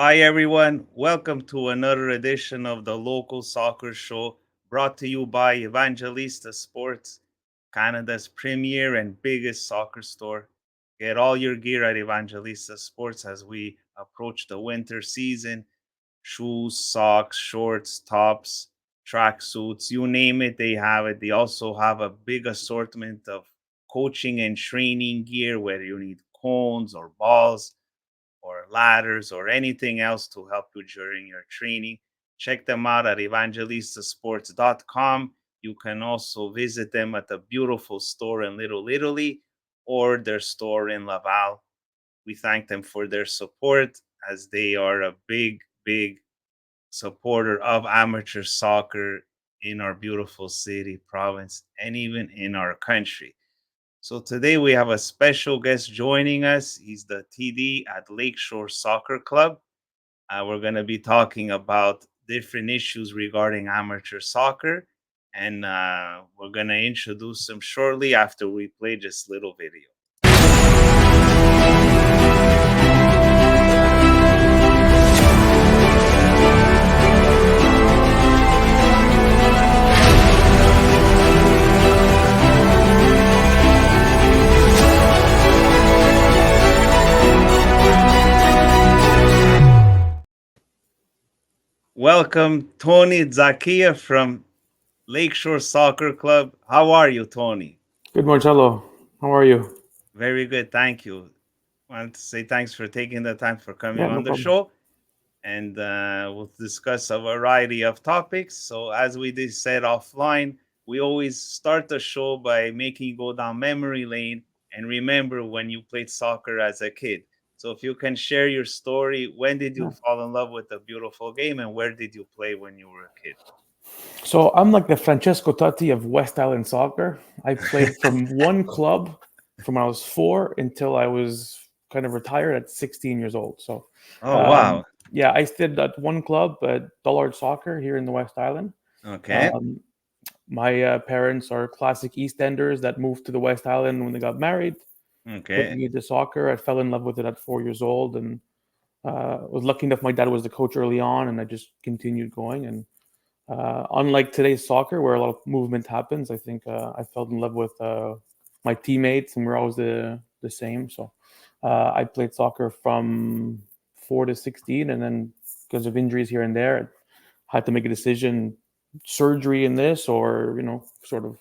Hi, everyone. Welcome to another edition of the Local Soccer Show brought to you by Evangelista Sports, Canada's premier and biggest soccer store. Get all your gear at Evangelista Sports as we approach the winter season. Shoes, socks, shorts, tops, track suits, you name it, they have it. They also have a big assortment of coaching and training gear, whether you need cones or balls or ladders or anything else to help you during your training. Check them out at evangelistasports.com. You can also visit them at the beautiful store in Little Italy or their store in Laval. We thank them for their support as they are a big supporter of amateur soccer in our beautiful city, province, and even in our country. So today we have a special guest joining us. He's the TD at Lakeshore Soccer Club. We're going to be talking about different issues regarding amateur soccer, and we're going to introduce him shortly after we play this little video. Welcome, Tony Zacchia from Lakeshore Soccer Club. How are you, Tony? Good, Marcello. How are you? Very good, thank you. I want to say thanks for taking the time for coming Yeah, no on the problem. show, and we'll discuss a variety of topics. So, as we did said offline, we always start the show by making you go down memory lane and remember when you played soccer as a kid. So, if you can share your story, when did you Yeah. fall in love with the beautiful game, and where did you play when you were a kid? So I'm like the Francesco Totti of West Island soccer. I played from one club from when I was 4 until I was kind of retired at 16 years old. So, Oh um, wow! yeah, I stayed at one club, Dullard Soccer here in the West Island. Okay, Um, my parents are classic East Enders that moved to the West Island when they got married, put okay, me into soccer. I fell in love with it at 4 years old and was lucky enough my dad was the coach early on, and I just continued going. And unlike today's soccer, where a lot of movement happens, I think I fell in love with my teammates, and we're always the same. So I played soccer from 4 to 16, and then because of injuries here and there, I had to make a decision: surgery in this, or sort of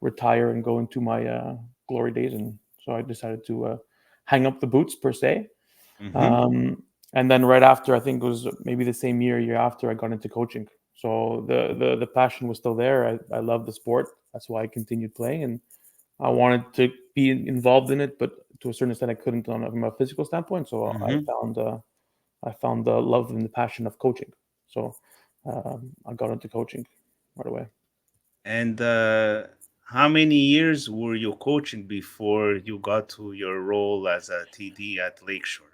retire and go into my glory days. And so I decided to hang up the boots per se. mm-hmm. And then right after, I think it was maybe the same year after, I got into coaching. So the passion was still there. I love the sport. That's why I continued playing, and I wanted to be involved in it, but to a certain extent, I couldn't from a physical standpoint. So Mm-hmm. I found the love and the passion of coaching. So I got into coaching right away. And how many years were you coaching before you got to your role as a TD at Lakeshore?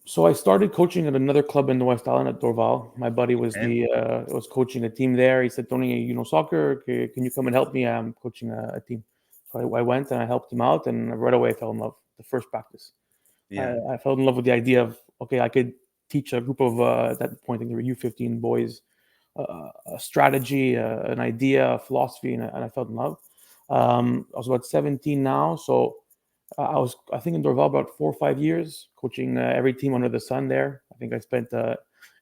So I started coaching at another club in the West Island at Dorval. My buddy Okay. was coaching a team there. He said, "Tony, you know soccer? Can you come and help me? I'm coaching a team." So I went and I helped him out, and right away I fell in love. The first practice, Yeah. I fell in love with the idea of, okay, I could teach a group of at that point I think there were U15 boys a strategy, an idea, a philosophy, and I fell in love. I was about 17 now, so I think in Dorval about 4 or 5 years coaching every team under the sun there. I think I spent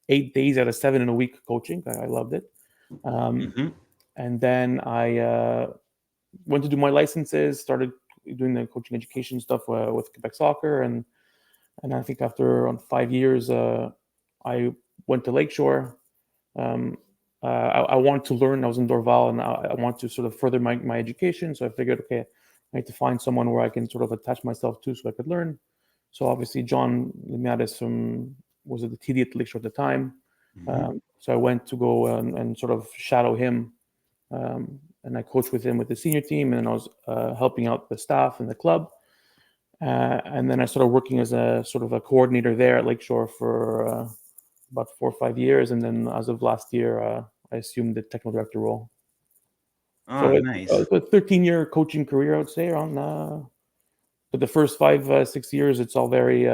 8 days out of seven in a week coaching. I loved it. Um, Mm-hmm. and then I went to do my licenses, started doing the coaching education stuff with Quebec Soccer, and I think after around 5 years, I went to Lakeshore. Um, I wanted to learn. I was in Dorval, and I want to sort of further my education. So I figured, okay, I need to find someone where I can sort of attach myself to, so I could learn. So obviously, John Limiades was at the TD at Lakeshore at the time. Mm-hmm. So I went to go and sort of shadow him, and I coached with him with the senior team, and I was helping out the staff and the club. And then I started working as a sort of a coordinator there at Lakeshore for about 4 or 5 years, and then as of last year, I assumed the technical director role. So Oh, nice. it's a 13-year coaching career, I would say. Around, but the first 5 6 years, it's all very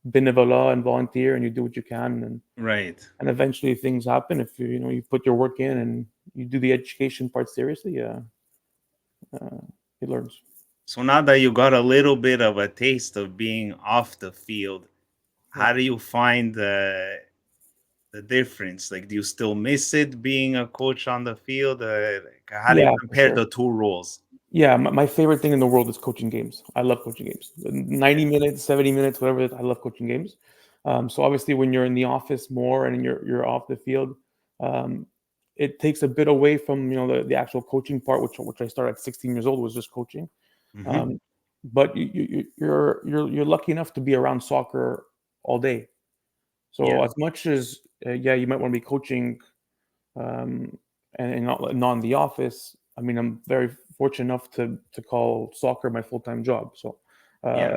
benevola and volunteer, and you do what you can, Right. and eventually things happen if you put your work in and you do the education part seriously. Uh, it learns. So now that you got a little bit of a taste of being off the field, Yeah, how do you find the difference? Like, do you still miss it being a coach on the field? Like, how do you yeah, for compare sure. the two roles? Yeah, my favorite thing in the world is coaching games. I love coaching games. 90 minutes, 70 minutes, whatever it is, I love coaching games. So obviously, when you're in the office more and you're off the field, um, it takes a bit away from the actual coaching part, which I started at 16 years old, was just coaching. Hmm. Um, but you're lucky enough to be around soccer all day. So Yeah, as much as yeah, you might want to be coaching um, and not in the office. I mean, I'm very fortunate enough to call soccer my full time job. So yeah, uh,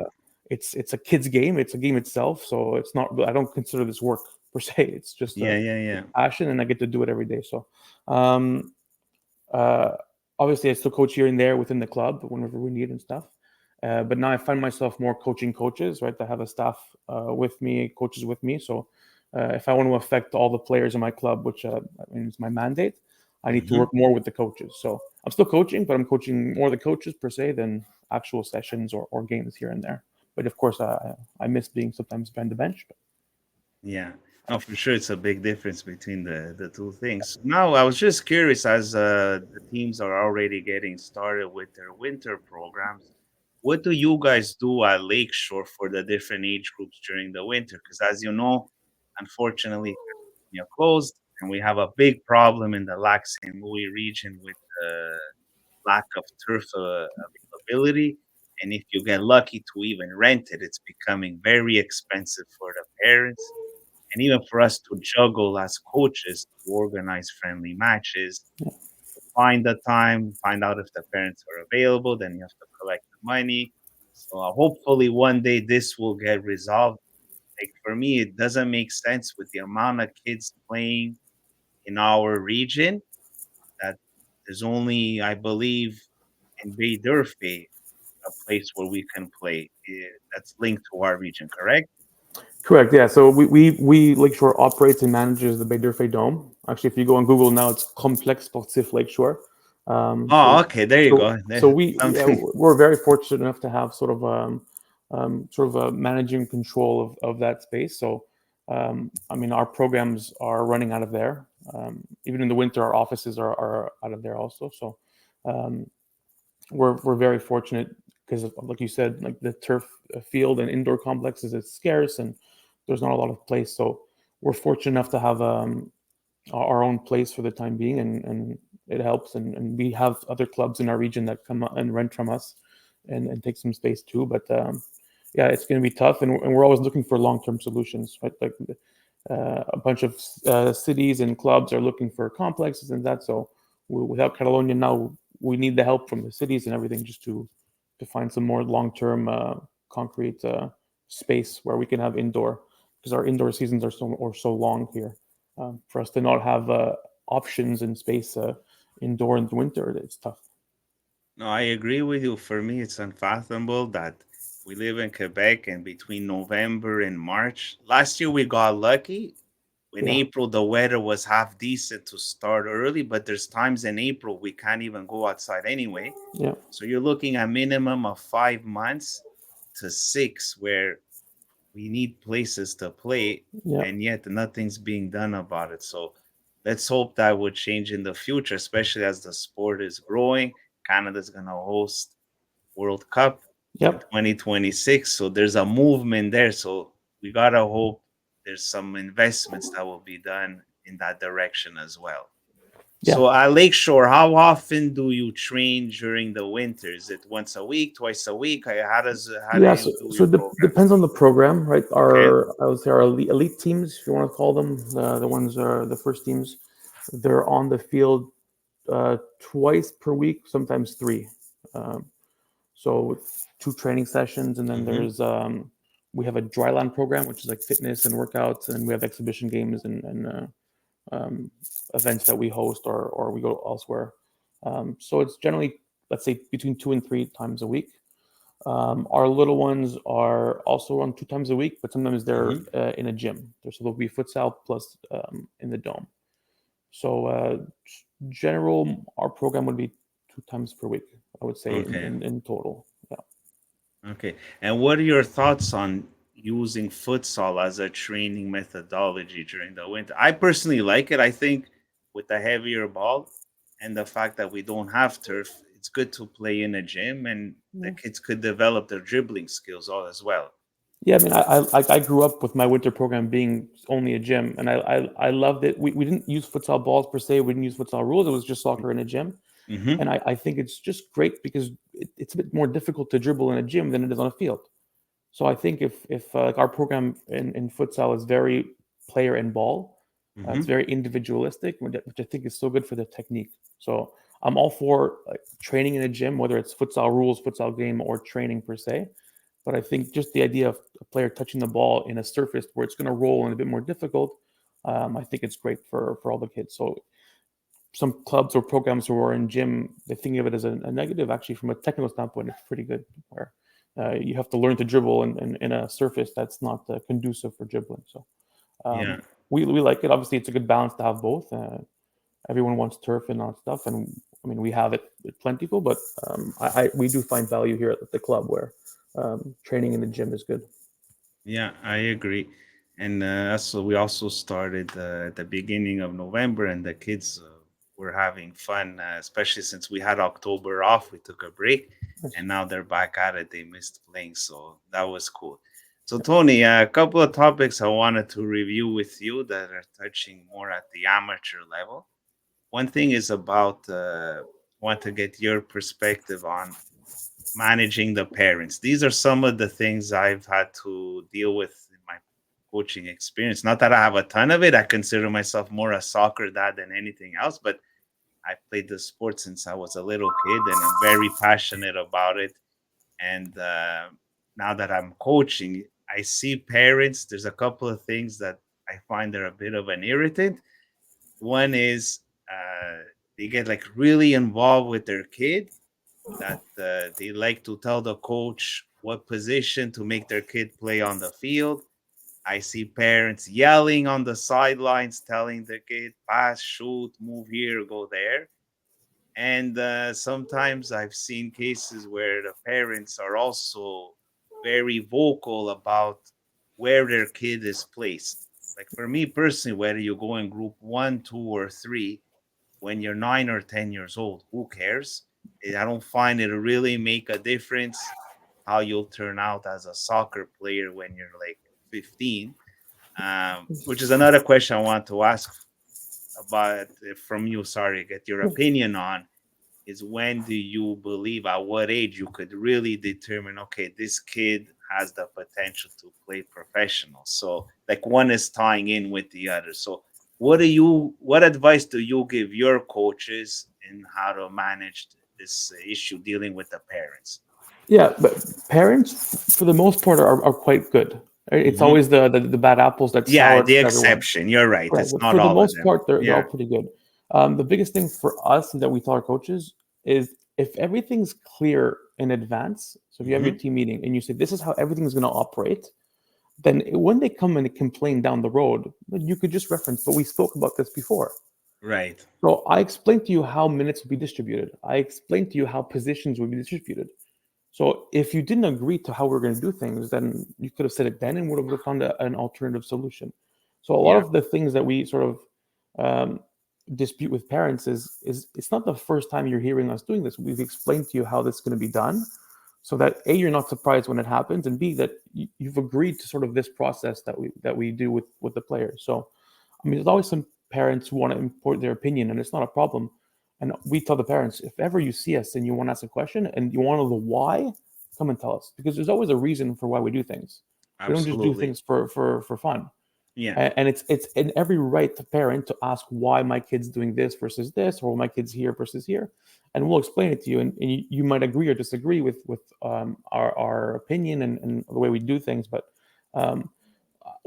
it's a kid's game. It's a game itself. So it's not. I don't consider this work per se. It's just yeah, a yeah, yeah. passion, and I get to do it every day. So um, uh, obviously, I still coach here and there within the club whenever we need and stuff. But now I find myself more coaching coaches, right? I have a staff with me, coaches with me. So if I want to affect all the players in my club, which I mean, it's my mandate, I need to Hmm. work more with the coaches. So I'm still coaching, but I'm coaching more the coaches per se than actual sessions or games here and there. But of course, I miss being sometimes behind the bench. But Yeah. No, for sure, it's a big difference between the two things. Now, I was just curious, as the teams are already getting started with their winter programs. What do you guys do at Lakeshore for the different age groups during the winter? Because as you know, unfortunately, California closed, and we have a big problem in the Lac Saint Louis region with the lack of turf availability. And if you get lucky to even rent it, it's becoming very expensive for the parents and even for us to juggle as coaches to organize friendly matches, find the time, find out if the parents are available, then you have to collect the money. So hopefully one day this will get resolved. Like for me, it doesn't make sense with the amount of kids playing in our region that there's only, I believe, in Bay Durfee, a place where we can play that's linked to our region, correct? correct. Yeah. So we Lakeshore operates and manages the Bay d'Urfé Dome. Actually, if you go on Google now, it's Complex Sportif Lakeshore. Um, Oh, so okay, there you so go. so There's we yeah, something. we're very fortunate enough to have sort of a managing control of that space. So I mean, our programs are running out of there. Even in the winter, our offices are out of there also. So um, we're very fortunate because, like you said, like the turf field and indoor complexes is scarce and there's not a lot of place. So we're fortunate enough to have our own place for the time being, and it helps. And we have other clubs in our region that come and rent from us and take some space too. But yeah, it's going to be tough, and we're always looking for long-term solutions. Right, like a bunch of cities and clubs are looking for complexes and that. So without Catalonia now, we need the help from the cities and everything just to find some more long-term concrete space where we can have indoor, because our indoor seasons are so long here. For us to not have options and space indoor in the winter, it's tough. No, I agree with you. For me, it's unfathomable that we live in Quebec and between November and March. Last year, we got lucky. In Yeah, April, the weather was half decent to start early, but there's times in April we can't even go outside anyway. yeah, So you're looking at minimum of 5 months to six where we need places to play, yeah, and yet nothing's being done about it. So let's hope that would change in the future, especially as the sport is growing. Canada's going to host World Cup in yep, 2026. So there's a movement there. So we got to hope there's some investments that will be done in that direction as well. yeah. So at Lakeshore, how often do you train during the winter? Is it once a week, twice a week? How do Yeah, you so, do so your it programs? depends on the program, right? Okay. Our I would say our elite teams, if you want to call them, the ones are the first teams. They're on the field twice per week, sometimes three. Um, so two training sessions, and then Hmm. there's we have a dryland program, which is like fitness and workouts, and we have exhibition games and um, events that we host or we go elsewhere. So it's generally, let's say, between 2 and 3 times a week. Our little ones are also on 2 times a week, but sometimes they're Hmm. in a gym. So there'll be futsal plus in the dome. So general, our program would be 2 times per week. I would say Okay. in total. Yeah. Okay. And what are your thoughts on using futsal as a training methodology during the winter? I personally like it. I think with the heavier ball and the fact that we don't have turf, it's good to play in a gym and the Yeah. kids could develop their dribbling skills all as well. Yeah, I mean, I grew up with my winter program being only a gym, and I loved it. We didn't use futsal balls per se. We didn't use futsal rules. It was just soccer in a gym, Mm-hmm. and I think it's just great because it's a bit more difficult to dribble in a gym than it is on a field. So I think if like our program in futsal is very player and ball, it's Mm-hmm. very individualistic, which I think is so good for the technique. So I'm all for like, training in a gym, whether it's futsal rules, futsal game, or training per se. But I think just the idea of a player touching the ball in a surface where it's going to roll and a bit more difficult, I think it's great for all the kids. So some clubs or programs who are in gym, they think of it as a negative. Actually, from a technical standpoint, it's pretty good. Where you have to learn to dribble in a surface that's not conducive for dribbling. So Yeah. we like it. Obviously, it's a good balance to have both. Everyone wants turf and all that stuff, and I mean we have it plentiful. But we do find value here at the club where training in the gym is good. Yeah, I agree. And so we also started at the beginning of November, and the kids were having fun, especially since we had October off. We took a break, and now they're back at it. They missed playing, so that was cool. So, Tony, a couple of topics I wanted to review with you that are touching more at the amateur level. One thing is about want to get your perspective on managing the parents. These are some of the things I've had to deal with in my coaching experience. Not that I have a ton of it. I consider myself more a soccer dad than anything else, but I played the sport since I was a little kid and I'm very passionate about it. And now that I'm coaching, I see parents, there's a couple of things that I find are a bit of an irritant. One is they get like really involved with their kid that they like to tell the coach what position to make their kid play on the field. I see parents yelling on the sidelines, telling the kid, pass, shoot, move here, go there. And sometimes I've seen cases where the parents are also very vocal about where their kid is placed. Like for me personally, whether you go in group one, two, or three, when you're 9 or 10 years old, who cares? I don't find it really make a difference how you'll turn out as a soccer player when you're like 15. Which is another question I want to ask about from you. Sorry, get your opinion on is when do you believe at what age you could really determine okay this kid has the potential to play professional, so like one is tying in with the other. So what advice do you give your coaches in how to manage this issue dealing with the parents? Yeah, but parents, for the most part, are quite good. Right? It's Hmm. always the bad apples that Yeah, sour the everyone. exception, you're right, Right. it's But not for the all of most them. part, they're all Yeah. pretty good. The biggest thing for us that we tell our coaches is if everything's clear in advance. So if you have your Hmm. team meeting and you say this is how everything's going to operate, then when they come and complain down the road, you could just reference. But we spoke about this before. Right. So I explained to you how minutes would be distributed. I explained to you how positions would be distributed. So if you didn't agree to how we're going to do things, then you could have said it then and would have found an alternative solution. So a lot Yeah. of the things that we sort of um, dispute with parents is it's not the first time you're hearing us doing this. We've explained to you how this is going to be done, so that a you're not surprised when it happens, and b that you've agreed to sort of this process that we do with the players. So I mean, there's always some parents who want to import their opinion, and it's not a problem. And we tell the parents, if ever you see us and you want to ask a question and you want to know the why, come and tell us because there's always a reason for why we do things. We don't just do Absolutely. things for fun. Yeah. And it's in every right to parent to ask why my kid's doing this versus this, or my kid's here versus here, and we'll explain it to you. And you might agree or disagree with our opinion and the way we do things, but um,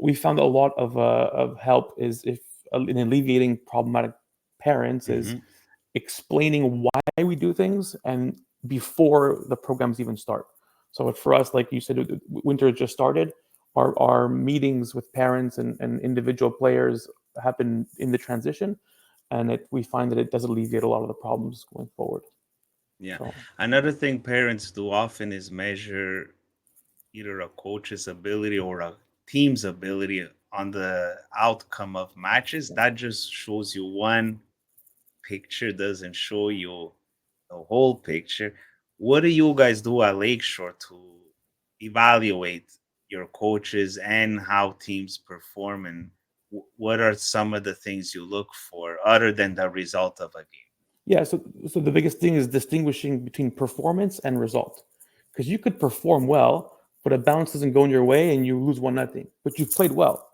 we found a lot of help is if in alleviating problematic parents is Hmm. explaining why we do things and before the programs even start. So for us, like you said, winter just started. Our meetings with parents and individual players happen in the transition, and we find that it does alleviate a lot of the problems going forward. Yeah. So Another thing parents do often is measure either a coach's ability or a team's ability on the outcome of matches. That just shows you one picture, doesn't show you the whole picture. What do you guys do at Lakeshore to evaluate your coaches and how teams perform? And what are some of the things you look for other than the result of a game? yeah, so the biggest thing is distinguishing between performance and result, because you could perform well, but a bounce doesn't go in your way and you lose 1-0, but you've played well.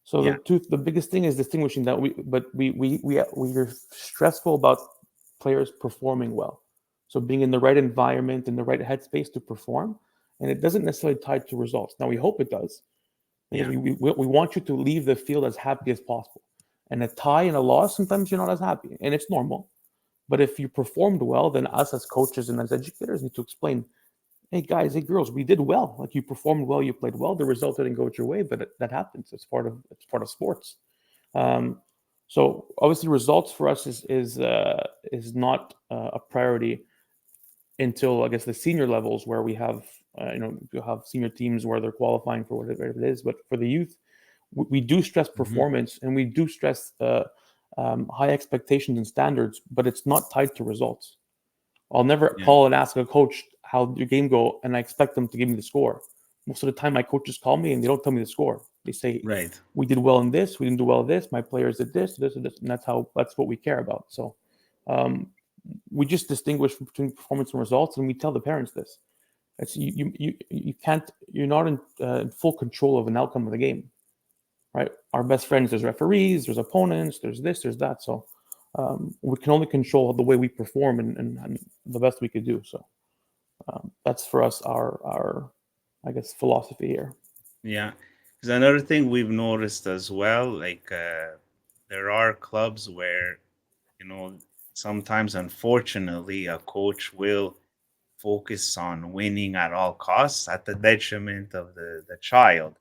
So Yeah, the biggest thing is distinguishing that we're stressful about players performing well. So being in the right environment, in the right headspace to perform, and it doesn't necessarily tie to results. Now we hope it does, because yeah, we want you to leave the field as happy as possible. And a tie and a loss, sometimes you're not as happy, and it's normal. But if you performed well, then us as coaches and as educators need to explain, hey guys, hey girls, we did well. Like you performed well, you played well. The result didn't go your way, but that happens. It's part of sports. Um, so obviously, results for us is not a priority until I guess the senior levels where you have senior teams where they're qualifying for whatever it is. But for the youth, we do stress hmm, performance and we do stress high expectations and standards, but it's not tied to results. I'll never yeah, call and ask a coach how your game go, and I expect them to give me the score. Most of the time, my coaches call me and they don't tell me the score. They say right. we did well in this, we didn't do well in this. My players did this, this, and this, and that's what we care about. So um, we just distinguish between performance and results, and we tell the parents this. It's you can't you're not in full control of an outcome of the game, right? Our best friends, there's referees, there's opponents, there's this, there's that. So we can only control the way we perform and the best we could do. So that's for us our I guess philosophy here. Yeah. Because another thing we've noticed as well, like there are clubs where, you know, sometimes unfortunately a coach will focus on winning at all costs at the detriment of the child.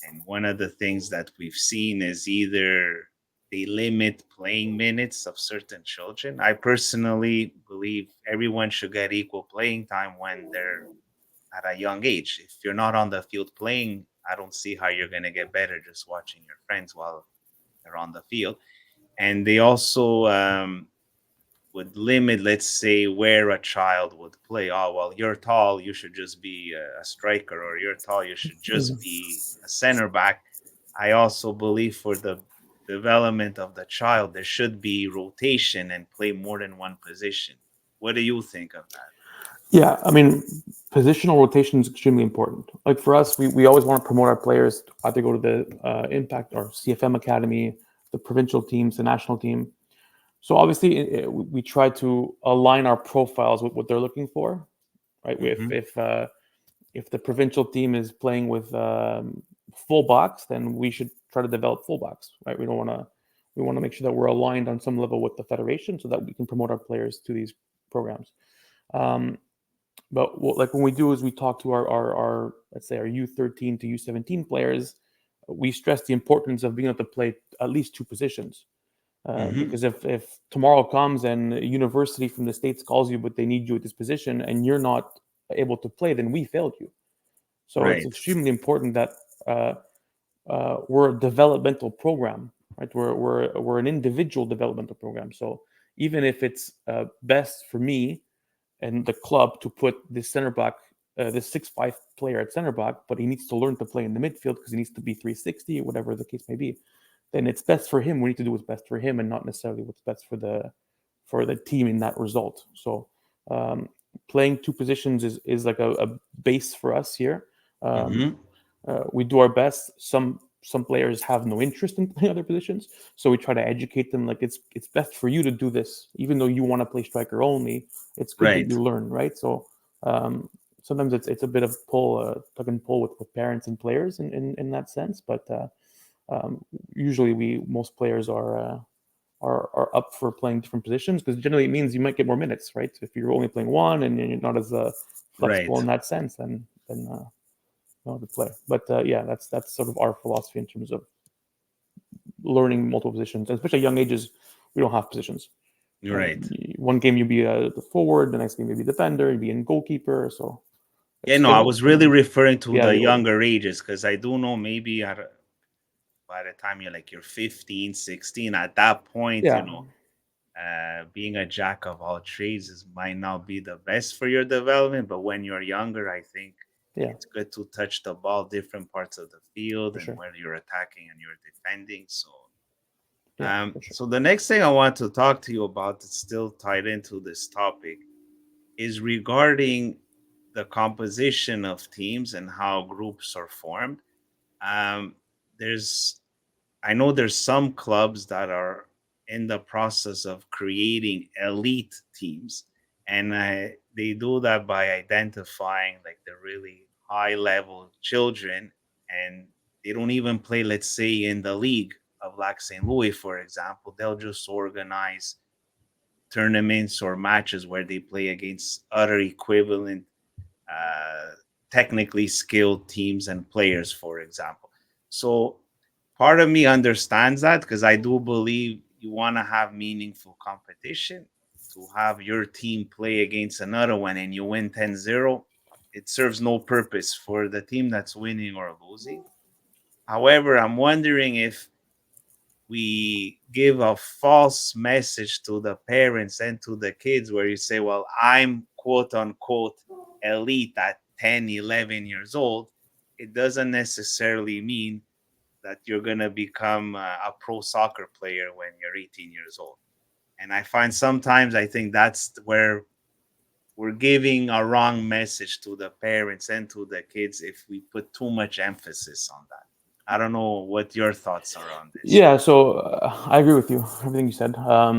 And one of the things that we've seen is either they limit playing minutes of certain children. I personally believe everyone should get equal playing time when they're at a young age. If you're not on the field playing, I don't see how you're going to get better just watching your friends while they're on the field. And they also would limit, let's say, where a child would play. Oh, well, you're tall, you should just be a striker, or you're tall, you should just be a center back. I also believe for the development of the child, there should be rotation and play more than one position. What do you think of that? Yeah, I mean, positional rotation is extremely important. Like for us, we always want to promote our players to either go to the Impact or CFM Academy, the provincial teams, the national team. So obviously, we try to align our profiles with what they're looking for, right? Hmm. If the provincial team is playing with full box, then we should try to develop full box, right? We want to make sure that we're aligned on some level with the federation so that we can promote our players to these programs. Um, but like when we do is we talk to our let's say our U13 to U17 players, we stress the importance of being able to play at least two positions. Hmm. Because if tomorrow comes and a university from the states calls you, but they need you at this position, and you're not able to play, then we failed you. So it's Right. extremely important that uh, we're a developmental program, right? We're an individual developmental program. So even if it's best for me and the club to put this center back, this 6'5" player at center back, but he needs to learn to play in the midfield because he needs to be 360 or whatever the case may be, then it's best for him. We need to do what's best for him and not necessarily what's best for the team in that result. So um, playing two positions is like a base for us here. Um, Hmm. we do our best. Some players have no interest in playing other positions, so we try to educate them. Like it's best for you to do this, even though you want to play striker only. It's good that Right. you learn, right? So um, sometimes it's a bit of tug and pull with parents and players in that sense. But um, usually we most players are up for playing different positions because generally it means you might get more minutes, right? If you're only playing one and you're not as flexible Right. in that sense, then to play. But yeah, that's sort of our philosophy in terms of learning multiple positions, and especially at young ages. We don't have positions, right? Right. One game you'll be the forward, the next game you'll be defender, you'll be in goalkeeper. So Yeah, it's no, I was really referring to yeah, the the older. younger ages because I do know maybe by the time you're 15, 16, at that point, Yeah, being a jack of all trades might not be the best for your development. But when you're younger, I think yeah, it's good to touch the ball different parts of the field for and sure. where you're attacking and you're defending. So, Yeah, for sure. so the next thing I want to talk to you about that's still tied into this topic is regarding the composition of teams and how groups are formed. Um, there's I know there's some clubs that are in the process of creating elite teams, and they do that by identifying like the really high level children, and they don't even play, let's say, in the league of like St. Louis, for example. They'll just organize tournaments or matches where they play against other equivalent uh, technically skilled teams and players, for example. So part of me understands that because I do believe you want to have meaningful competition. To have your team play against another one and you win 10-0, it serves no purpose for the team that's winning or losing. However, I'm wondering if we give a false message to the parents and to the kids where you say, well, I'm quote unquote elite at 10, 11 years old. It doesn't necessarily mean that you're going to become a pro soccer player when you're 18 years old. And I find sometimes I think that's where we're giving a wrong message to the parents and to the kids if we put too much emphasis on that. I don't know what your thoughts are on this. Yeah, so I agree with you. Everything you said. I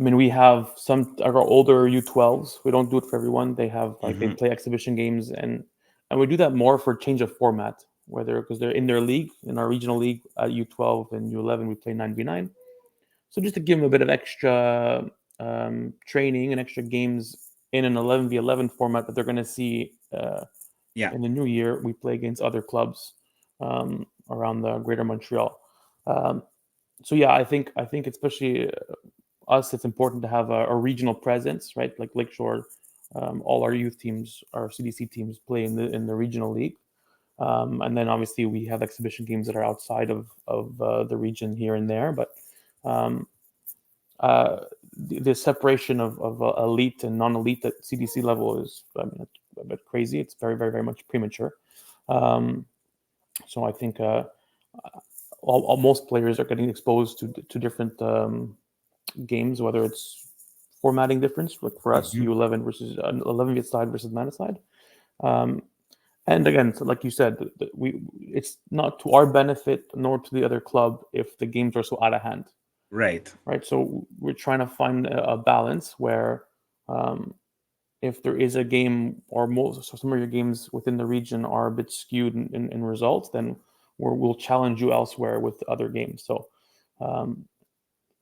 mean, we have some our older U12s. We don't do it for everyone. They have like they Hmm. play exhibition games, and we do that more for change of format. Whether because they're in their league, in our regional league at U12 and U11, we play 9v9. So just to give them a bit of extra training and extra games in an 11v11 format that they're going to see Yeah. in the new year, we play against other clubs around the Greater Montreal. Um, so yeah, I think especially us, it's important to have a regional presence, right? Like Lakeshore, all our youth teams, our CDC teams play in the regional league, and then obviously we have exhibition games that are outside of the region here and there. But um, uh, the separation of elite and non-elite at CDC level is, I mean, it's a bit crazy. It's very, very, very much premature. Um, so I think most players are getting exposed to different games, whether it's formatting difference, like for us, Hmm. U11 versus 11 side versus 9 side. Um, and again, so like you said, we it's not to our benefit nor to the other club if the games are so out of hand, Right. right? So we're trying to find a balance where um, if there is a game or most so some of your games within the region are a bit skewed in results, then we'll challenge you elsewhere with other games. So um,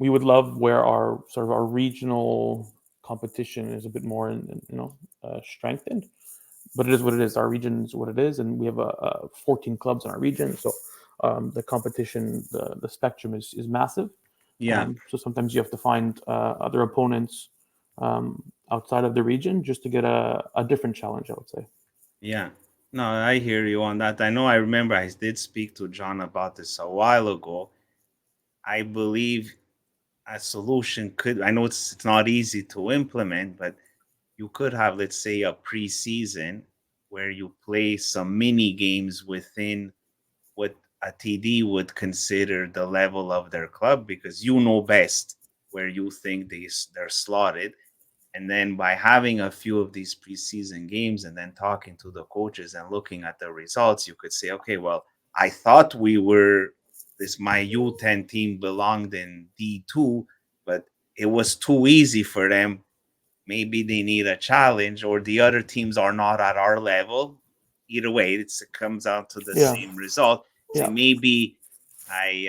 we would love where our sort of our regional competition is a bit more strengthened, but it is what it is. Our region is what it is, and we have 14 clubs in our region, so the competition, the spectrum is massive. Yeah. So sometimes you have to find other opponents outside of the region just to get a different challenge, I would say. Yeah. No, I hear you on that. I know I remember I did speak to John about this a while ago. I believe a solution could, I know it's not easy to implement, but you could have, let's say, a preseason where you play some mini games within what a TD would consider the level of their club because you know best where you think they're slotted. And then by having a few of these preseason games and then talking to the coaches and looking at the results, you could say, okay, well, I thought we were this my U10 team belonged in D2, but it was too easy for them. Maybe they need a challenge, or the other teams are not at our level. Either way, it comes out to the Yeah, same result. Say yeah. maybe I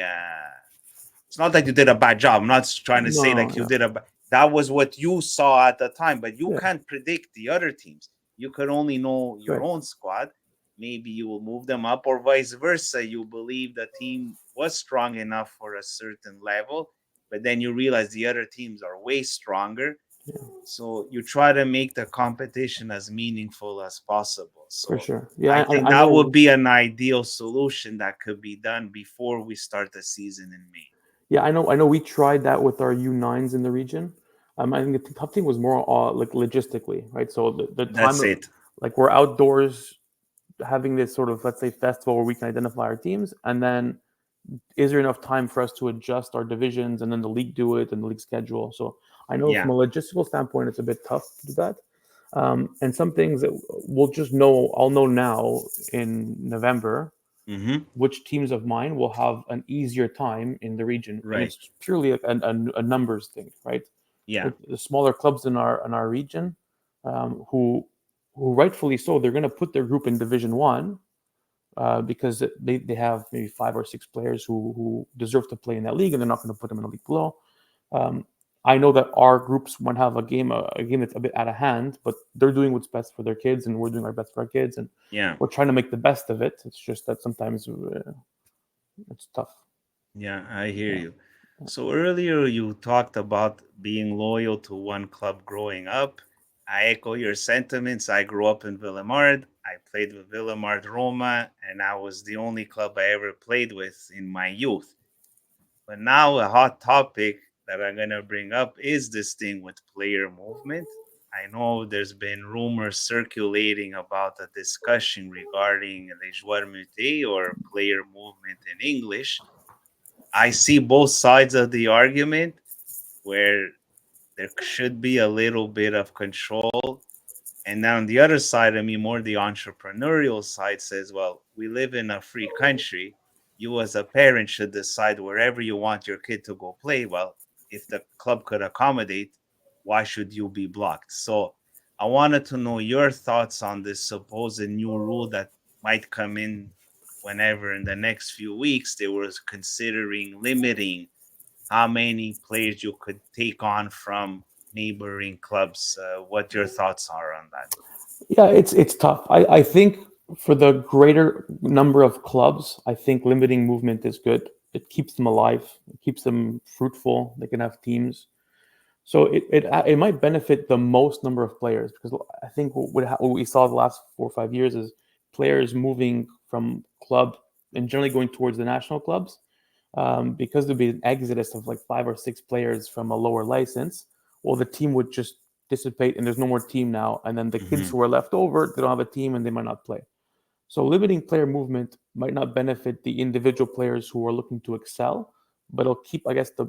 it's not that you did a bad job. I'm not trying to say No, like you yeah, did that was what you saw at the time, but you yeah, can't predict the other teams. You could only know your Right. own squad. Maybe you will move them up, or vice versa. You believe the team was strong enough for a certain level, but then you realize the other teams are way stronger. Yeah, So you try to make the competition as meaningful as possible. for So sure. Yeah, I think I that would know. be an ideal solution that could be done before we start the season in May. Yeah, I know. I know. We tried that with our U9s in the region. I think the tough thing was more like logistically, right? So the time, That's it. like we're outdoors having this sort of, let's say, festival where we can identify our teams, and then is there enough time for us to adjust our divisions and then the league do it and the league schedule? So I know from Yeah. a logistical standpoint, it's a bit tough to do that. And some things that we'll just know, I'll know now in November Mm-hmm. which teams of mine will have an easier time in the region, and Right. it's purely a numbers thing, right? Yeah. Like the smaller clubs in our region, who rightfully so, they're going to put their group in Division One because they have maybe 5 or 6 players who deserve to play in that league, and they're not going to put them in a league below. Um, I know that our groups might have a game that's a bit out of hand, but they're doing what's best for their kids, and we're doing our best for our kids, and Yeah. we're trying to make the best of it. It's just that sometimes it's tough. Yeah. I hear Yeah. you. So earlier you talked about being loyal to one club growing up. I echo your sentiments. I grew up in Villemard. I played with Villemard Roma, and I was the only club I ever played with in my youth. But now a hot topic that I'm gonna bring up is this thing with player movement. I know there's been rumors circulating about a discussion regarding les joueurs mutés, or player movement in English. I see both sides of the argument, where there should be a little bit of control. And then on the other side of me, more the entrepreneurial side, says, well, we live in a free country. You, as a parent, should decide wherever you want your kid to go play. Well, if the club could accommodate, why should you be blocked? So I wanted to know your thoughts on this supposed new rule that might come in whenever in the next few weeks. They were considering limiting how many players you could take on from neighboring clubs. What your thoughts are on that? Yeah, it's tough. I think for the greater number of clubs, I think limiting movement is good. It keeps them alive. It keeps them fruitful. They can have teams. So it might benefit the most number of players because I think what we saw the last 4 or 5 years is players moving from club and generally going towards the national clubs because there'd be an exodus of like 5 or 6 players from a lower license. Well, the team would just dissipate and there's no more team now. And then the kids Hmm. who are left over, they don't have a team and they might not play. So limiting player movement might not benefit the individual players who are looking to excel, but it'll keep, I guess, the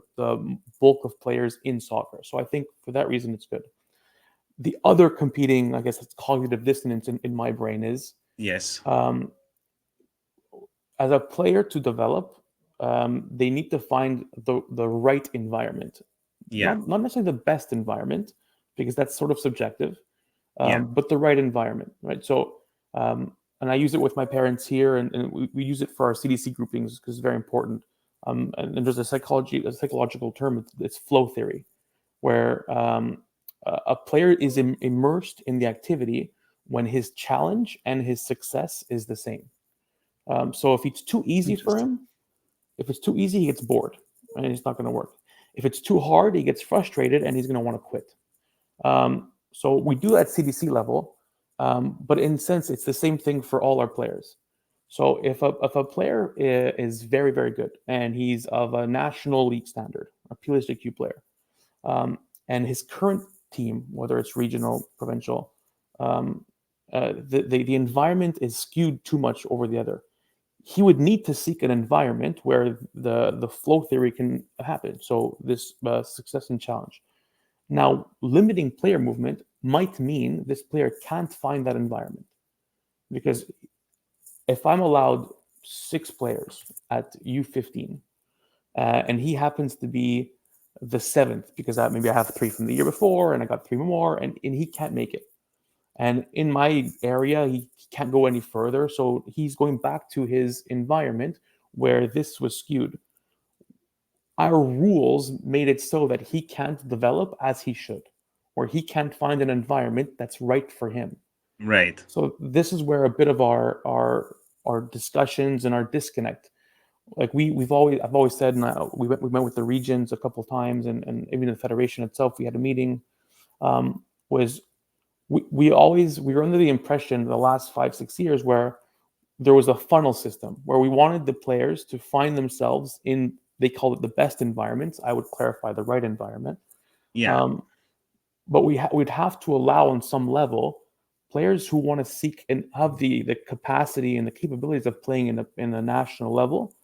bulk of players in soccer. So I think for that reason, it's good. The other competing, I guess, it's cognitive dissonance in my brain is Yes. um, as a player to develop, they need to find the right environment, Yeah. not necessarily the best environment because that's sort of subjective, Yeah. but the right environment, right? So, and I use it with my parents here, and we use it for our CDC groupings because it's very important. And there's a psychological term. It's flow theory, where a player is immersed in the activity when his challenge and his success is the same. So if it's too easy for Interesting. him, if it's too easy, he gets bored and it's not going to work. If it's too hard, he gets frustrated and he's going to want to quit. So we do at CDC level, but in a sense, it's the same thing for all our players. So if a player is very, very good and he's of a national league standard, a PLSQ player, and his current team, whether it's regional, provincial, um, the environment is skewed too much over the other. He would need to seek an environment where the flow theory can happen. So this success and challenge. Now, limiting player movement might mean this player can't find that environment because if I'm allowed 6 players at U15 and he happens to be the seventh because maybe I have 3 from the year before and I got 3 more and he can't make it. And in my area, he can't go any further. So he's going back to his environment where this was skewed. Our rules made it so that he can't develop as he should, or he can't find an environment that's right for him. Right. So this is where a bit of our discussions and our disconnect. Like I've always said, and we met with the regions a couple of times, and even the federation itself. We had a meeting. Was we were under the impression the last 5 6 years where there was a funnel system where we wanted the players to find themselves in, they called it the best environments. I would clarify the right environment. Yeah. Um, but we'd have to allow on some level players who want to seek and have the capacity and the capabilities of playing in a national level,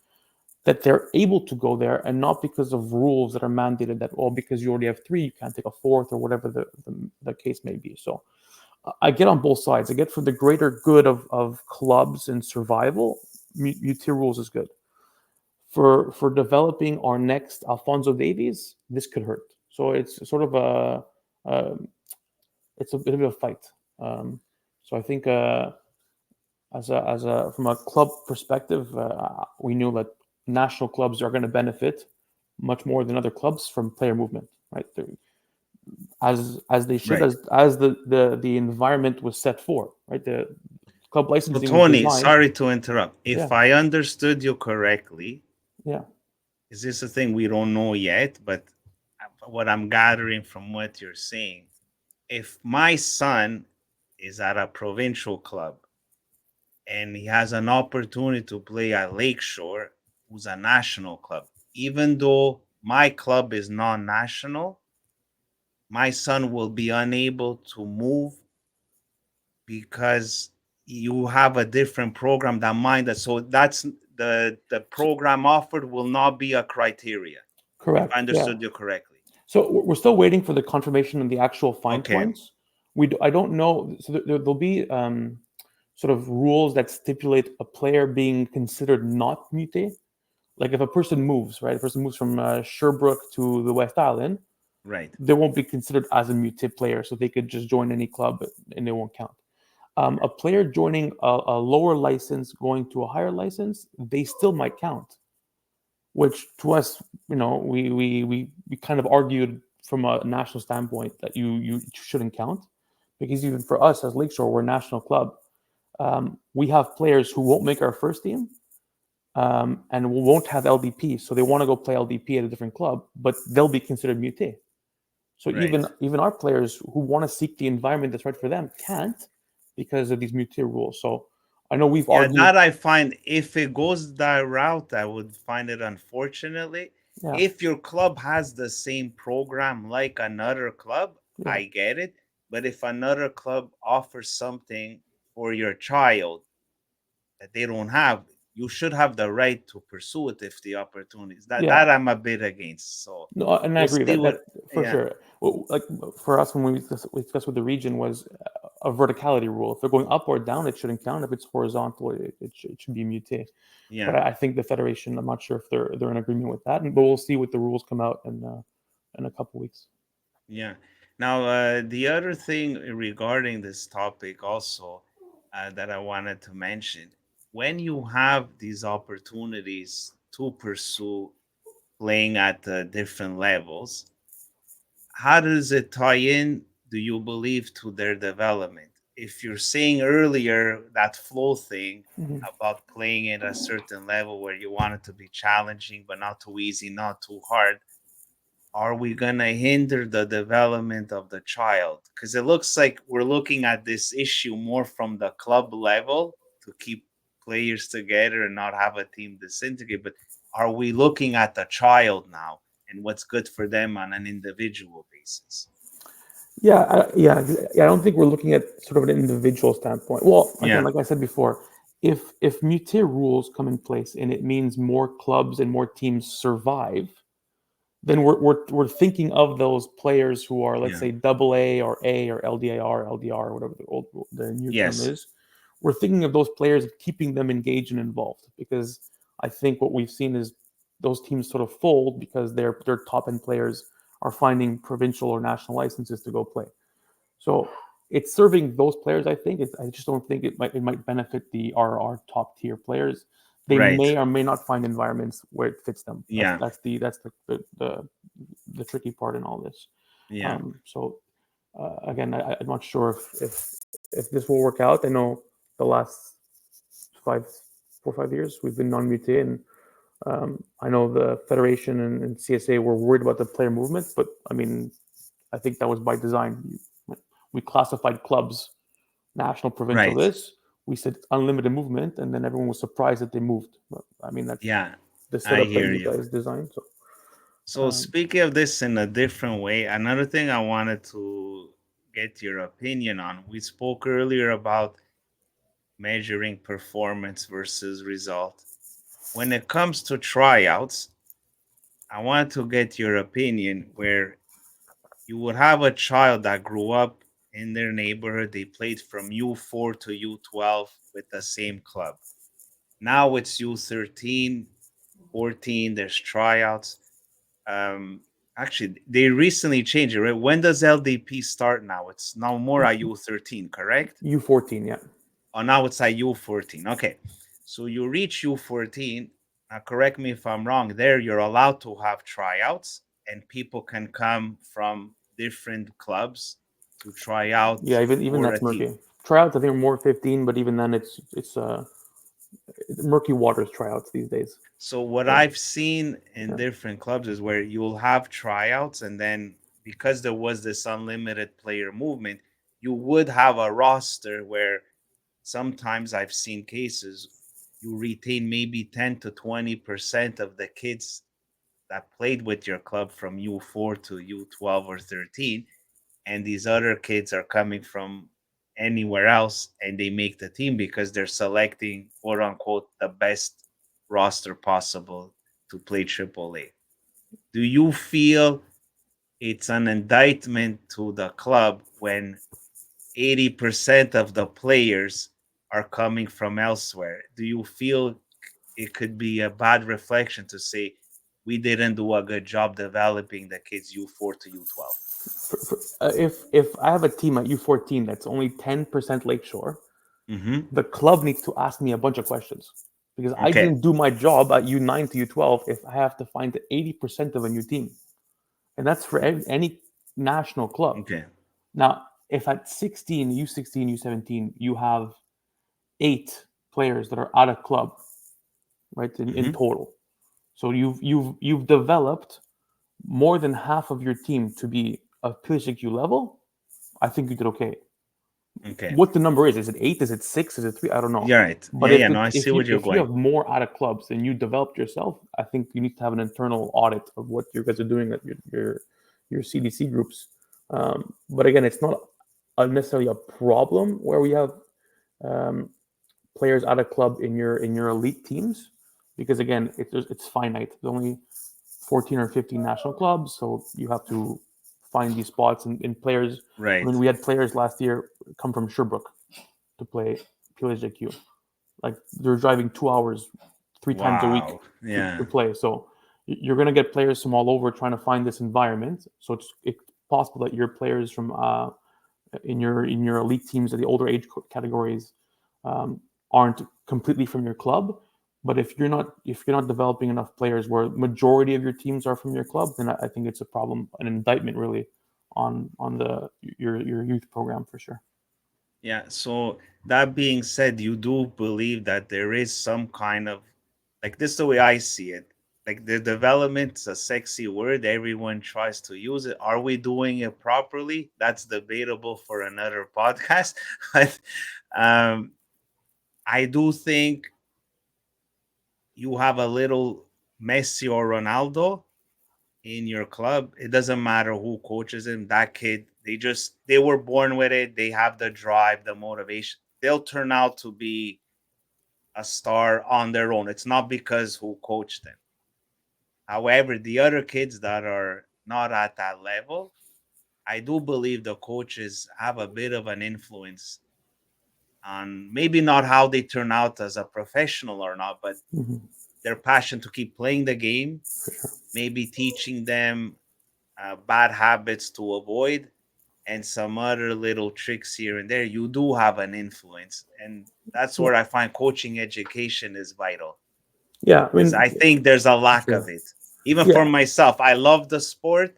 that they're able to go there, and not because of rules that are mandated that, well, because you already have three you can't take a fourth, or whatever the case may be. So I get on both sides. I get for the greater good of clubs and survival, mutir rules is good. For developing our next Alfonso Davies, this could hurt. So it's sort of a it's a bit of a fight. Um, so I think as a from a club perspective, we knew that national clubs are going to benefit much more than other clubs from player movement, right? As they should, Right. as the environment was set for, right? The club So licensing was Tony, designed. sorry to interrupt. Yeah, If I understood you correctly, yeah, is this a thing we don't know yet? But what I'm gathering from what you're saying, if my son is at a provincial club and he has an opportunity to play at Lakeshore, who's a national club, even though my club is non national, my son will be unable to move because you have a different program than mine. So that's the program offered will not be a criteria, if I correct. Yeah. understood you correctly. So we're still waiting for the confirmation of the actual fine Okay. points. I don't know. So there'll be sort of rules that stipulate a player being considered not muté. Like if a person moves, right? A person moves from Sherbrooke to the West Island, Right. they won't be considered as a muté player, so they could just join any club and they won't count. A player joining a lower license going to a higher license, they still might count. Which to us, we kind of argued from a national standpoint that you shouldn't count, because even for us as Lakeshore, we're a national club. We have players who won't make our first team, and won't have LDP, so they want to go play LDP at a different club, but they'll be considered muté. So Right. even our players who want to seek the environment that's right for them can't, because of these muté rules. So I know we've Yeah, argued. that I find, if it goes that route, I would find it unfortunately. Yeah, If your club has the same program like another club, yeah, I get it. But if another club offers something for your child that they don't have, you should have the right to pursue it if the opportunities. That yeah. I'm a bit against. So No, and I we'll agree see that what. for Yeah, sure. Well, like for us, when we discussed with the region, was a verticality rule. If they're going up or down, it shouldn't count. If it's horizontal, it should be muté. But yeah, I think the federation, I'm not sure if they're in agreement with that. But we'll see what the rules come out in a couple weeks. yeah. Now, the other thing regarding this topic also, that I wanted to mention, when you have these opportunities to pursue playing at different levels, how does it tie in, do you believe, to their development? If you're saying earlier that flow thing Mhm. about playing at a certain level where you want it to be challenging but not too easy, not too hard, are we going to hinder the development of the child? Because it looks like we're looking at this issue more from the club level to keep players together and not have a team disintegrate. But are we looking at the child now and what's good for them on an individual basis? Yeah. I don't think we're looking at sort of an individual standpoint. Well, again, Yeah. like I said before, if muté rules come in place and it means more clubs and more teams survive, then we're thinking of those players who are, let's Yeah. say, double A or LDAR, LDR, whatever the new term Yes. is. We're thinking of those players and keeping them engaged and involved, because I think what we've seen is those teams sort of fold because their top end players are finding provincial or national licenses to go play. So it's serving those players. I think I just don't think it might benefit our top tier players. They Right. may or may not find environments where it fits them. Yeah. That's the tricky part in all this. Yeah. So Again, I'm not sure if this will work out. I know the last five, 4 or 5 years we've been non-muté, and I know the federation and CSA were worried about the player movement, but I mean, I think that was by design. We classified clubs, national, provincial. Right. This we said unlimited movement, and then everyone was surprised that they moved. But, I mean, that's Yeah, the I setup that hear you you. guys designed. So So um, speaking of this in a different way, another thing I wanted to get your opinion on. We spoke earlier about measuring performance versus result. When it comes to tryouts, I want to get your opinion where you would have a child that grew up in their neighborhood, they played from U4 to U12 with the same club. Now it's U13, 14, there's tryouts. Um, Actually, they recently changed it, right? When does LDP start now? It's now more at U13, correct? U14, yeah, Oh, now it's at U14. Okay. So you reach U14. Now, correct me if I'm wrong. There, you're allowed to have tryouts, and people can come from different clubs to try out yeah. Even for a that's team. murky. Tryouts, I think, are more 15, but even then, it's murky waters tryouts these days. So what So I've seen in yeah, different clubs is where you'll have tryouts, and then because there was this unlimited player movement, you would have a roster where sometimes I've seen cases you retain maybe 10 to 20% of the kids that played with your club from U4 to U12 or 13, and these other kids are coming from anywhere else and they make the team because they're selecting quote unquote the best roster possible to play AAA. Do you feel it's an indictment to the club when 80% of the players are coming from elsewhere? Do you feel it could be a bad reflection to say we didn't do a good job developing the kids U4 to U12? if I have a team at U14 that's only 10% Lakeshore, Mm-hmm. the club needs to ask me a bunch of questions because I Okay. didn't do my job at U9 to U12 if I have to find the 80% of a new team. And that's for any national club. Okay. Now, if at 16, U16, U17, you have 8 players that are out of club, right, in Mm-hmm. total. So you've developed more than half of your team to be of PSQ level. I think you did okay. Okay. What the number is it 8? Is it 6? Is it 3? I don't know. You're right. But Yeah, if yeah. No, it, I see where you're if you going. have more out of clubs than you developed yourself, I think you need to have an internal audit of what you guys are doing at your CDC groups. But again, it's not necessarily a problem where we have um, players out of club in your elite teams, because again, it's finite. There's only 14 or 15 national clubs, so you have to find these spots and players. I Right. mean, we had players last year come from Sherbrooke to play PLSJQ. Like they're driving 2 hours, 3 times a week Wow. Yeah. to play. So you're going to get players from all over trying to find this environment. So it's possible that your players from in your elite teams at the older age categories um, aren't completely from your club. But if you're not developing enough players where majority of your teams are from your club, then I think it's a problem, an indictment really on the your youth program for sure. Yeah. So that being said, you do believe that there is some kind of like this is the way I see it. Like the development's a sexy word. Everyone tries to use it. Are we doing it properly? That's debatable for another podcast. But um, I do think you have a little Messi or Ronaldo in your club. It doesn't matter who coaches him. That kid, they were born with it. They have the drive, the motivation. They'll turn out to be a star on their own. It's not because who coached them. However, the other kids that are not at that level, I do believe the coaches have a bit of an influence on maybe not how they turn out as a professional or not, but Mm-hmm. their passion to keep playing the game, For sure. maybe teaching them bad habits to avoid, and some other little tricks here and there. You do have an influence. And that's Yeah. where I find coaching education is vital Yeah. I because mean, I think there's a for lack of sure. it. Even Yeah. for myself, I love the sport.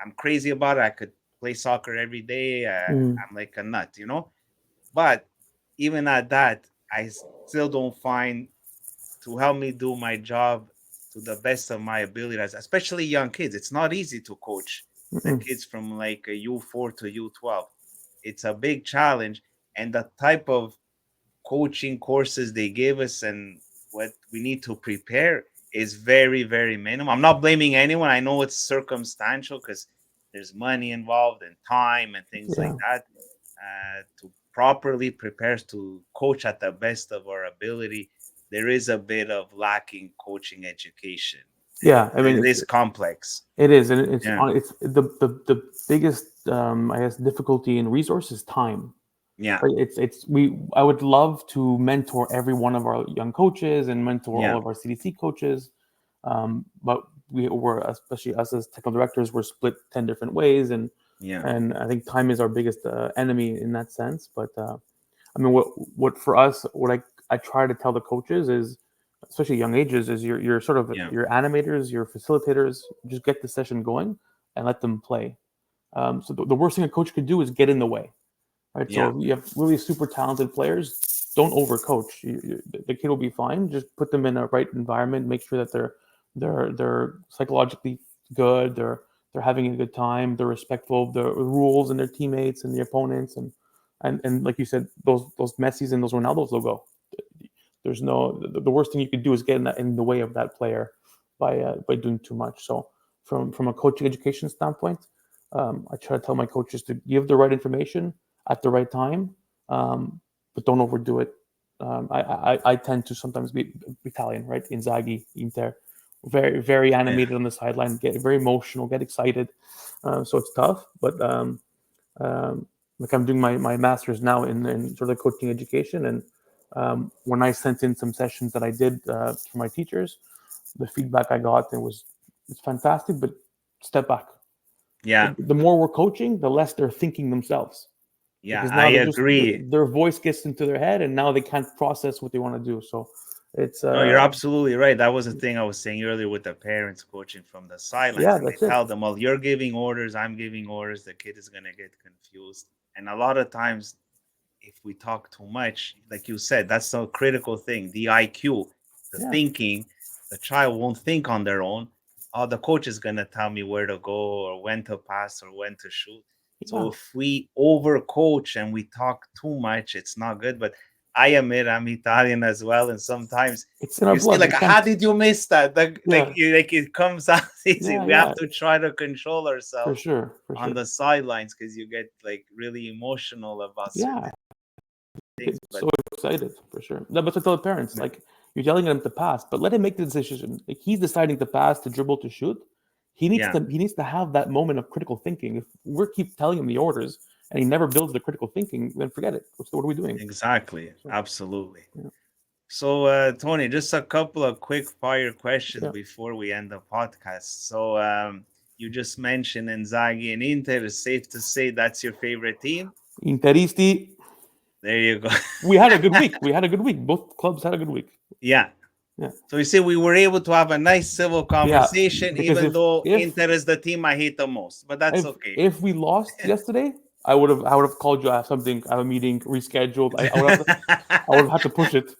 I'm crazy about it. I could play soccer every day. Mm. I'm like a nut, you know. But even at that, I still don't find to help me do my job to the best of my abilities, especially young kids. It's not easy to coach the Mm-mm. kids from like a U4 to U12. It's a big challenge, and the type of coaching courses they give us and what we need to prepare is very, very minimum. I'm not blaming anyone. I know it's circumstantial because there's money involved and time and things like Yeah. that. To properly prepare to coach at the best of our ability, there is a bit of lacking coaching education, Yeah. I mean, and it is complex. it is, and Yeah, it's the biggest I guess difficulty in resource is time. yeah, Right? It's we. I would love to mentor every one of our young coaches and mentor all yeah, of our CDC coaches, but we were, especially us as technical directors, we're split 10 different ways, yeah, and I think time is our biggest enemy in that sense. But I mean, what for us, what I try to tell the coaches is, especially young ages, is you're sort of yeah, your animators, your facilitators, just get the session going and let them play. So the worst thing a coach could do is get in the way, right? So yeah, if you have really super talented players, don't overcoach. The kid will be fine. Just put them in a right environment. Make sure that they're psychologically good. They're having a good time. They're respectful of the rules and their teammates and the opponents, and like you said, those Messis and those Ronaldos, they'll go. There's no the worst thing you could do is get in the way of that player by doing too much. So from a coaching education standpoint, I try to tell my coaches to give the right information at the right time, but don't overdo it. I tend to sometimes be Italian, right? Inzaghi, Inter, very yeah, animated on the sideline, get very emotional, get excited. So it's tough, but like I'm doing my master's now in sort of coaching education, and when I sent in some sessions that I did for my teachers, the feedback I got it's fantastic, but step back. yeah, The more we're coaching, the less they're thinking themselves, yeah. because I now they're just agree. their voice gets into their head, and now they can't process what they want to do. So it's No, you're absolutely right. That was the thing I was saying earlier with the parents coaching from the sidelines. yeah, And they that's it. tell them, well, you're giving orders, I'm giving orders, the kid is going to get confused. And a lot of times, if we talk too much, like you said, that's a critical thing. The IQ, the Yeah, thinking, the child won't think on their own. Oh, the coach is going to tell me where to go or when to pass or when to shoot. So yeah, if we overcoach and we talk too much, it's not good. But I admit I'm Italian as well, and sometimes it's in our you see, blood. like, We can't. how did you miss that? Yeah, Like it comes out easy. yeah, We have yeah, to try to control for ourselves sure, for on sure. the sidelines because you get like really emotional about Yeah, certain get things. But so excited for sure. No, but to tell the parents, like you're telling him to pass, but let him make the decision. Like he's deciding to pass, to dribble, to shoot. yeah, He needs to have that moment of critical thinking. If we're keep telling him the orders and he never builds the critical thinking, then forget it. What are we doing? exactly, So absolutely. yeah, So, Tony, just a couple of quick fire questions yeah. before we end the podcast. So, you just mentioned Inzaghi and Inter. Is safe to say that's your favorite team? Interisti, There you go. we had a good week. We had a good week. Both clubs had a good week. Yeah. Yeah, So you see, we were able to have a nice civil yeah. conversation, Because even though if Inter is the team I hate the most. But that's okay. if we lost yesterday, I would have called you. I have something. I have a meeting rescheduled. I would have had to push it.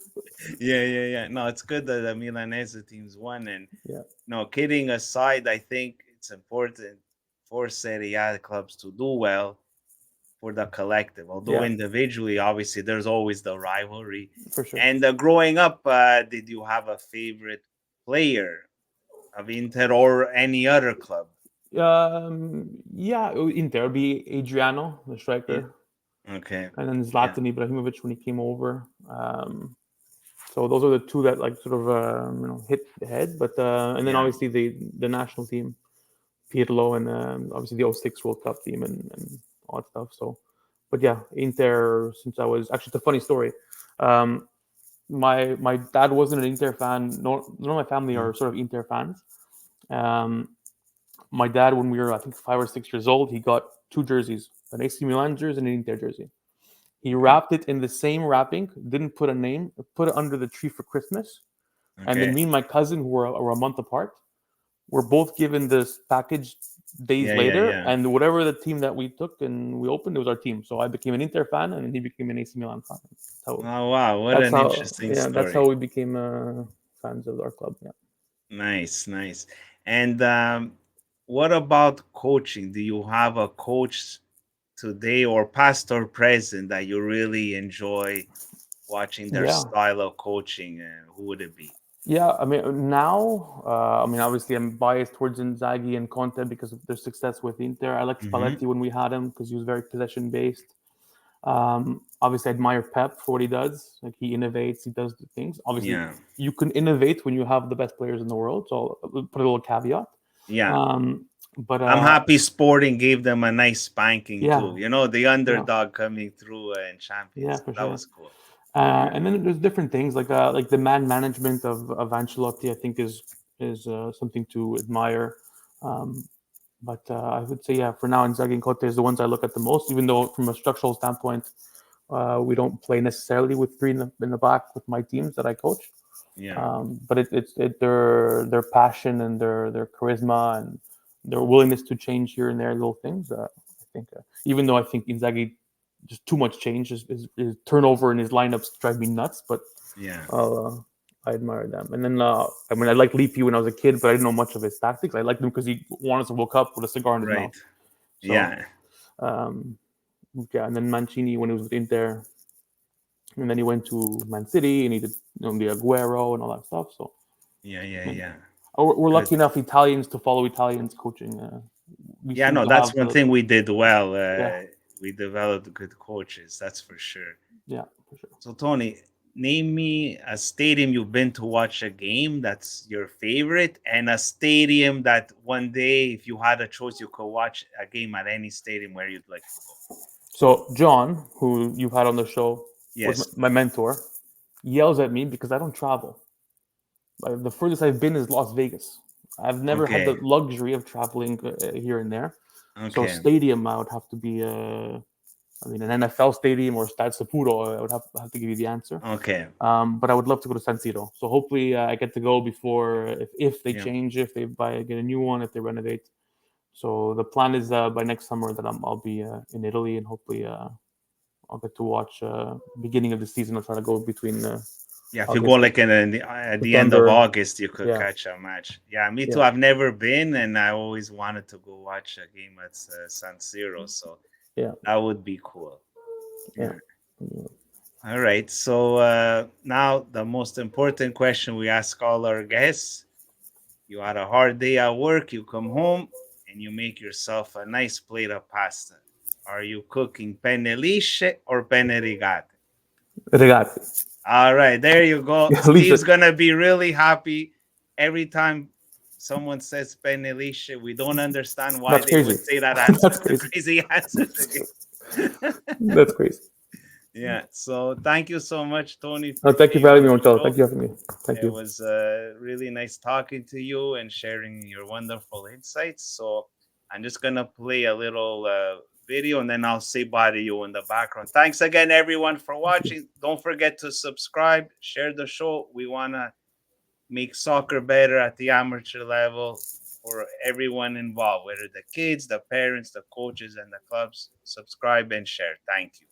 Yeah, yeah, yeah. No, it's good that the Milanese teams won. And Yeah, no, kidding aside, I think it's important for Serie A clubs to do well for the collective. Although yeah, individually, obviously, there's always the rivalry. for sure. And growing up, did you have a favorite player of Inter or any other club? Yeah, Inter would be Adriano, the Yeah. striker, Okay. and then Yeah. Zlatan Ibrahimovic when he came over. So those are the two that like sort of hit the head. But and then Yeah. obviously the national team, Pirlo, and obviously the '06 World Cup team and all that stuff. So, but yeah, Inter since I was actually it's a funny story. Um, my dad wasn't an Inter fan. None of my family Mm. are sort of Inter fans. Um, my dad, when we were I think 5 or 6 years old, he got two jerseys, an AC Milan jersey and an Inter jersey. He Okay. wrapped it in the same wrapping, didn't put a name, put it under the tree for Christmas. And then Okay. me and my cousin, who were a month apart, were both given this package days Yeah, yeah, later, yeah. and whatever the team that we took and we opened, it was our team. So I became an Inter fan, and he became an AC Milan fan. So Oh wow, what that's an how, interesting yeah, that's story. how we became fans of our club. Yeah. Nice, nice. And what about coaching? Do you have a coach today or past or present that you really enjoy watching their Yeah. style of coaching? Who would it be? Yeah, I mean, now, I mean, obviously, I'm biased towards Inzaghi and Conte because of their success with Inter. I like Hmm. Spalletti when we had him because he was very possession based. Obviously, I admire Pep for what he does. Like he innovates, he does the things. Obviously, Yeah, you can innovate when you have the best players in the world. So I'll put a little caveat. yeah. Um, but I'm happy Sporting gave them a nice spanking yeah, too. You know, the yeah, underdog coming through in yeah, Champions. for That sure. was cool. Yeah, And then there's different things like the man management of Ancelotti. I think is something to admire. Um, but I would say, yeah, for now, Inzaghi and Conte is the ones I look at the most. Even though from a structural standpoint, we don't play necessarily with three in the back with my teams that I coach. yeah, But their passion and their charisma and their willingness to change here and there little things. I think even though I think Inzaghi just too much change, his turnover in his lineups drive me nuts. But yeah. I admire them. And then I mean I liked Leafy when I was a kid, but I didn't know much of his tactics. I liked him because he won us a World Cup with a cigar in his Right. mouth. So Yeah, um, yeah, and then Mancini when he was with Inter, and then he went to Man City and he did the Aguero and all that stuff. So yeah, yeah, I mean, yeah. we're Good. lucky enough Italians to follow Italians coaching. We Yeah, seem no, to that's have one thing we did well. yeah, We developed good coaches, that's for sure. yeah, for sure. So, Tony, name me a stadium you've been to watch a game that's your favorite, and a stadium that one day, if you had a choice, you could watch a game at any stadium where you'd like to go. So John, who you've had on the show, was Yes. my mentor. Yells at me because I don't travel. The furthest I've been is Las Vegas. I've never had the Okay. luxury of traveling here and there. So Okay. stadium, I would have to be. I mean, an NFL stadium or Stade Saputo. I would have to give you the answer. Okay. But I would love to go to San Siro. So hopefully I get to go before if they Yeah. change, if they get a new one, if they renovate. So the plan is by next summer that I'll be in Italy and hopefully I'll get to watch beginning of the season. I'll try to go between Yeah, if you go August, like at the end of September. August, you could Yeah, catch a match. Yeah, me too. yeah, I've never been, and I always wanted to go watch a game at San Siro. So yeah, that would be cool. yeah. Yeah. All right. So now the most important question we ask all our guests: you had a hard day at work, you come home, and you make yourself a nice plate of pasta. Are you cooking penne lisce or penne rigate? Regate. All right, there you go. Lisa, Steve's gonna be really happy every time someone says penne lisce. We don't understand why that's they would crazy. say that answer. That's It's a crazy. crazy answer to give. That's crazy. Yeah. So thank you so much, Tony, for Thank you for being having on me, the Montel. show. Thank you for having me. Thank It you. was really nice talking to you and sharing your wonderful insights. So I'm just gonna play a little video and then I'll say bye to you in the background. Thanks again, everyone, for Thank you. watching. Don't forget to subscribe, share the show. We wanna make soccer better at the amateur level for everyone involved, whether the kids, the parents, the coaches, and the clubs. Subscribe and share. Thank you.